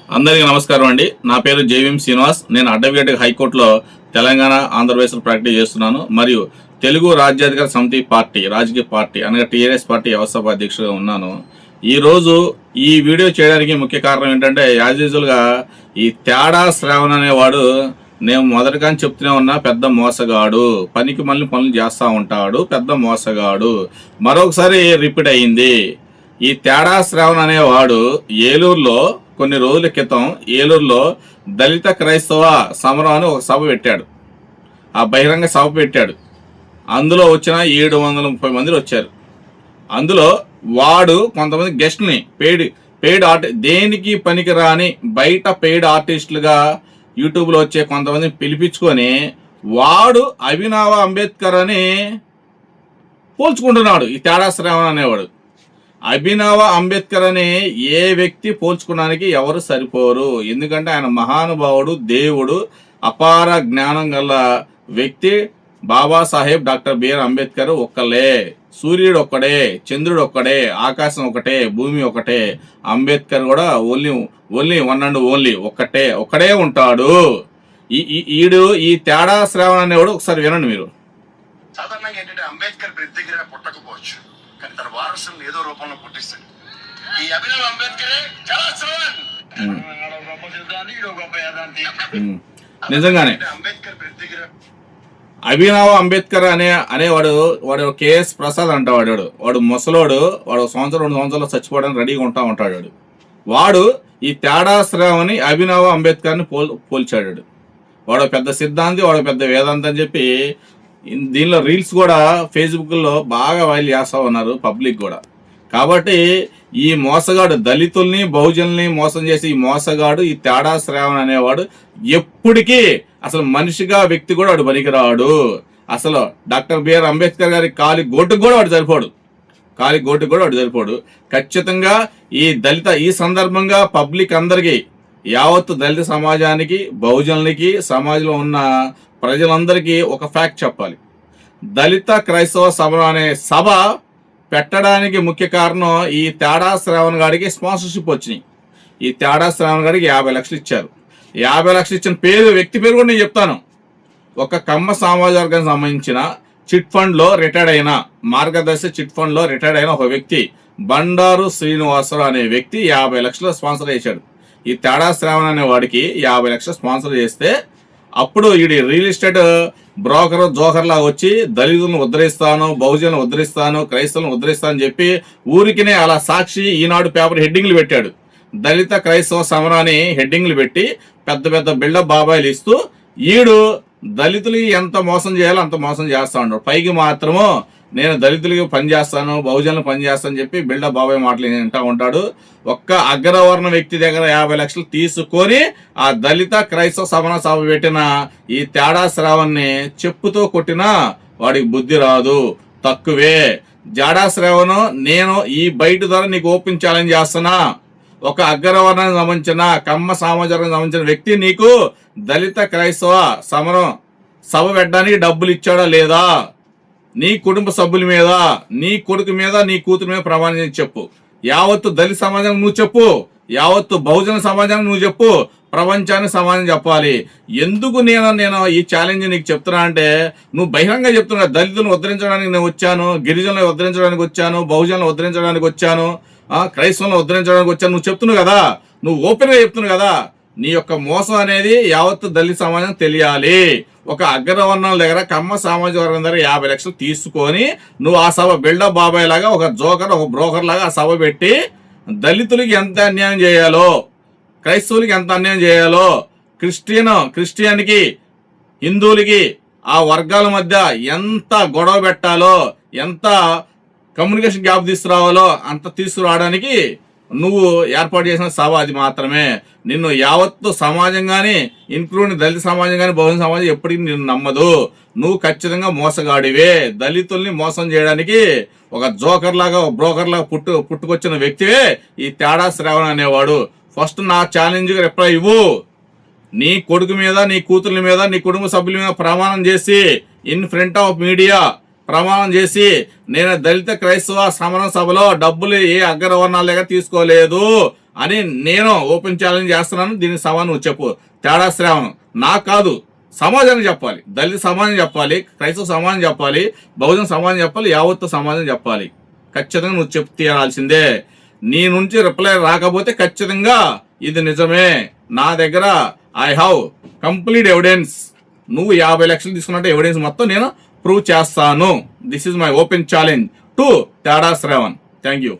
అందరికీ నమస్కారం అండి. నా పేరు జేవీఎం శ్రీనివాస్. నేను అడ్వకేట్ హైకోర్టులో తెలంగాణ, ఆంధ్రప్రదేశ్లో ప్రాక్టీస్ చేస్తున్నాను. మరియు తెలుగు రాజ్యాధికార సమితి పార్టీ రాజకీయ పార్టీ అనగా టీఆర్ఎస్ పార్టీ వ్యవస్థాపక అధ్యక్షుడిగా ఉన్నాను. ఈరోజు ఈ వీడియో చేయడానికి ముఖ్య కారణం ఏంటంటే, యాజ్ యూజువల్గా ఈ తేడా శ్రావణ్ అనేవాడు నేను మొదటగానే చెప్తూనే ఉన్నా, పెద్ద మోసగాడు, పనికి మళ్ళీ పనులు చేస్తూ ఉంటాడు, పెద్ద మోసగాడు. మరొకసారి రిపీట్ అయ్యింది. ఈ తేడా శ్రావణ్ అనేవాడు ఏలూరులో కొన్ని రోజుల క్రితం ఏలూరులో దళిత క్రైస్తవ సమరం అని ఒక సభ పెట్టాడు. ఆ బహిరంగ సభ పెట్టాడు. అందులో వచ్చిన 730 మంది వచ్చారు. అందులో వాడు కొంతమంది గెస్ట్ని పెయిడ్ దేనికి పనికిరాని బయట పెయిడ్ ఆర్టిస్టులుగా యూట్యూబ్లో వచ్చే కొంతమంది పిలిపించుకొని వాడు అభినవ అంబేద్కర్ అని పోల్చుకుంటున్నాడు. ఈ తేడా శ్రావణ్ అనేవాడు అభినవ అంబేద్కర్ అని ఏ వ్యక్తి పోల్చుకోవడానికి ఎవరు సరిపోరు. ఎందుకంటే ఆయన మహానుభావుడు, దేవుడు, అపార జ్ఞానం గల వ్యక్తి. బాబాసాహెబ్ డాక్టర్ బిఆర్ అంబేద్కర్ ఒక్కలే. సూర్యుడు ఒక్కడే, చంద్రుడు ఒక్కడే, ఆకాశం ఒకటే, భూమి ఒకటే. అంబేద్కర్ కూడా ఓన్లీ వన్ అండ్ ఓన్లీ ఒక్కడే ఉంటాడు. ఈ తేడా శ్రావణ్ అనేవాడు ఒకసారి వినండి మీరు. సాధారణంగా ఏంటంటే అంబేద్కర్ ప్రతి దగ్గర పుట్టకపోవచ్చు, కానీ తన వారసులను ఏదో రూపంలో పుట్టిస్తాడు. ఈ అభినవ్ అంబేద్కరే చాలా నిజంగానే అంబేద్కర్ ప్రతి దగ్గర అభినవ్ అంబేద్కర్ వాడు కేఎస్ ప్రసాద్ అంట. వాడు ముసలోడు. వాడు 1 సంవత్సరం 2 సంవత్సరాలు చచ్చిపోవడానికి రెడీగా ఉంటాడు. వాడు ఈ తేడా శ్రావణి అభినవ్ అంబేద్కర్ని పోల్చాడు. వాడు పెద్ద సిద్ధాంతి, వాడు పెద్ద వేదాంతి అని చెప్పి దీనిలో రీల్స్ కూడా ఫేస్బుక్లో బాగా వైరల్ చేస్తూ ఉన్నారు పబ్లిక్ కూడా. కాబట్టి ఈ మోసగాడు దళితుల్ని, బహుజనుల్ని మోసం చేసి ఈ మోసగాడు ఈ తేడా శ్రావణ్ అనేవాడు ఎప్పటికీ అసలు మనిషిగా వ్యక్తి కూడా వాడు పనికిరాడు. అసలు డాక్టర్ బిఆర్ అంబేద్కర్ గారి కాలి గోటుకు కూడా వాడు సరిపోడు. ఖచ్చితంగా ఈ సందర్భంగా పబ్లిక్ అందరికీ, యావత్తు దళిత సమాజానికి, బహుజనులకి, సమాజంలో ఉన్న ప్రజలందరికీ ఒక ఫ్యాక్ట్ చెప్పాలి. దళిత క్రైస్తవ సమరం అనే సభ పెట్టడానికి ముఖ్య కారణం ఈ తేడా శ్రావణ్ గారికి స్పాన్సర్షిప్ వచ్చినాయి. ఈ తేడా శ్రావణ్ గారికి 50 లక్షలు ఇచ్చారు. 50 లక్షలు ఇచ్చిన వ్యక్తి పేరు కూడా నేను చెప్తాను. ఒక కమ్మ సామాజిక వర్గానికి సంబంధించిన చిట్ ఫండ్లో రిటైర్డ్ అయిన, మార్గదర్శి చిట్ ఫండ్లో రిటైర్డ్ అయిన ఒక వ్యక్తి, బండారు శ్రీనివాసరావు అనే వ్యక్తి 50 లక్షలు స్పాన్సర్ చేశాడు. ఈ తేడా శ్రావణ్ అనే వాడికి 50 లక్షలు స్పాన్సర్ చేస్తే అప్పుడు ఈ రియల్ ఎస్టేట్ జోకర్ లాగా వచ్చి దళితులను ఉద్ధరిస్తాను, బహుజనులను ఉద్ధరిస్తాను, క్రైస్తవులను ఉద్ధరిస్తాను అని చెప్పి ఊరికినే అలా సాక్షి, ఈనాడు పేపర్ హెడ్డింగ్లు పెట్టాడు. దళిత క్రైస్తవ సమరాన్ని హెడ్డింగ్లు పెట్టి పెద్ద బిల్డప్ బాబాయిలు ఇస్తూ ఈడు దళితులకి ఎంత మోసం చేయాలో అంత మోసం చేస్తా ఉంటాడు. పైకి మాత్రము నేను దళితులకి పనిచేస్తాను, బహుజనులకు పనిచేస్తాను చెప్పి బిల్డప్ బాబాయ్ మాటలు వింటూ ఉంటాడు. ఒక్క అగ్రవర్ణ వ్యక్తి దగ్గర 50 లక్షలు తీసుకొని ఆ దళిత క్రైస్తవ సమర సభ పెట్టిన ఈ తేడా శ్రావణ్ని చెప్పుతో కొట్టినా వాడికి బుద్ధి రాదు, తక్కువే. జాడా శ్రావణ్, నేను ఈ బయట ద్వారా నీకు ఓపెన్ ఛాలెంజ్ చేస్తున్నా. ఒక అగ్రవర్ణానికి సంబంధించిన, కమ్మ సామాజిక సంబంధించిన వ్యక్తి నీకు దళిత క్రైస్తవ సమరం సభ పెట్టడానికి డబ్బులు ఇచ్చాడా లేదా? నీ కుటుంబ సభ్యుల మీద, నీ కొడుకు మీద, నీ కూతురు మీద ప్రమాణం చేసి చెప్పు. యావత్తు దళిత సమాజానికి నువ్వు చెప్పు, యావత్తు బహుజన సమాజానికి నువ్వు చెప్పు, ప్రపంచానికి సమాజం చెప్పాలి. ఎందుకు నేను ఈ ఛాలెంజ్ నీకు చెప్తున్నా అంటే, నువ్వు బహిరంగ చెప్తున్నా దళితులను ఉద్ధరించడానికి నేను వచ్చాను, గిరిజనులను ఉద్ధరించడానికి వచ్చాను, బహుజనులను ఉద్ధరించడానికి వచ్చాను, క్రైస్తవులను ఉద్ధరించడానికి వచ్చాను నువ్వు చెప్తున్నావు కదా. నువ్వు ఓపెన్గా చెప్తున్నావు కదా. నీ యొక్క మోసం అనేది యావత్తు దళిత సమాజం తెలియాలి. ఒక అగ్రవర్ణాల దగ్గర, కమ్మ సామాజిక వర్గం దగ్గర 50 లక్షలు తీసుకొని నువ్వు ఆ సభ బిల్డప్ బాబాయ్ లాగా, ఒక బ్రోకర్ లాగా ఆ సభ పెట్టి దళితులకి ఎంత అన్యాయం చేయాలో, క్రైస్తవులకి ఎంత అన్యాయం చేయాలో, క్రిస్టియన్కి, హిందువులకి ఆ వర్గాల మధ్య ఎంత గొడవ పెట్టాలో, ఎంత కమ్యూనికేషన్ గ్యాప్ తీసుకురావాలో అంత తీసుకురావడానికి నువ్వు ఏర్పాటు చేసిన సభ అది మాత్రమే. నిన్ను యావత్తు సమాజం కానీ, ఇంక్లూడింగ్ దళిత సమాజం కానీ, బహుజన సమాజం ఎప్పటికీ నిన్ను నమ్మదు. నువ్వు ఖచ్చితంగా మోసగాడివే. దళితుల్ని మోసం చేయడానికి ఒక జోకర్ లాగా, బ్రోకర్ లాగా పుట్టుకొచ్చిన వ్యక్తివే ఈ తేడా శ్రావణ్ అనేవాడు. ఫస్ట్ నా ఛాలెంజ్గా రిప్లై ఇవ్వు. నీ కొడుకు మీద, నీ కూతుర్ల మీద, నీ కుటుంబ సభ్యుల మీద ప్రమాణం చేసి ఇన్ ఫ్రంట్ ఆఫ్ మీడియా ప్రమాణం చేసి నేను దళిత క్రైస్తవ సమరం సభలో డబ్బులు ఏ అగ్రవర్ణాల దగ్గర తీసుకోలేదు అని నేను ఓపెన్ ఛాలెంజ్ చేస్తున్నాను. దీనికి సమాధానం నువ్వు చెప్పు. తేడా శ్రావణం నాకు కాదు, సమాజానికి చెప్పాలి. దళిత సమాజం చెప్పాలి, క్రైస్తవ సమాజం చెప్పాలి, బహుజన సమాజం చెప్పాలి, యావత్తు సమాజం చెప్పాలి. ఖచ్చితంగా నువ్వు చెప్పు తీరాల్సిందే. నీ నుంచి రిప్లై రాకపోతే ఖచ్చితంగా ఇది నిజమే, నా దగ్గర ఐ హావ్ కంప్లీట్ ఎవిడెన్స్. నువ్వు 50 లక్షలు తీసుకున్నట్టు ఎవిడెన్స్ మొత్తం నేను ప్రూవ్ చేస్తాను. This is my open challenge to తేడా శ్రావణ్. Thank you.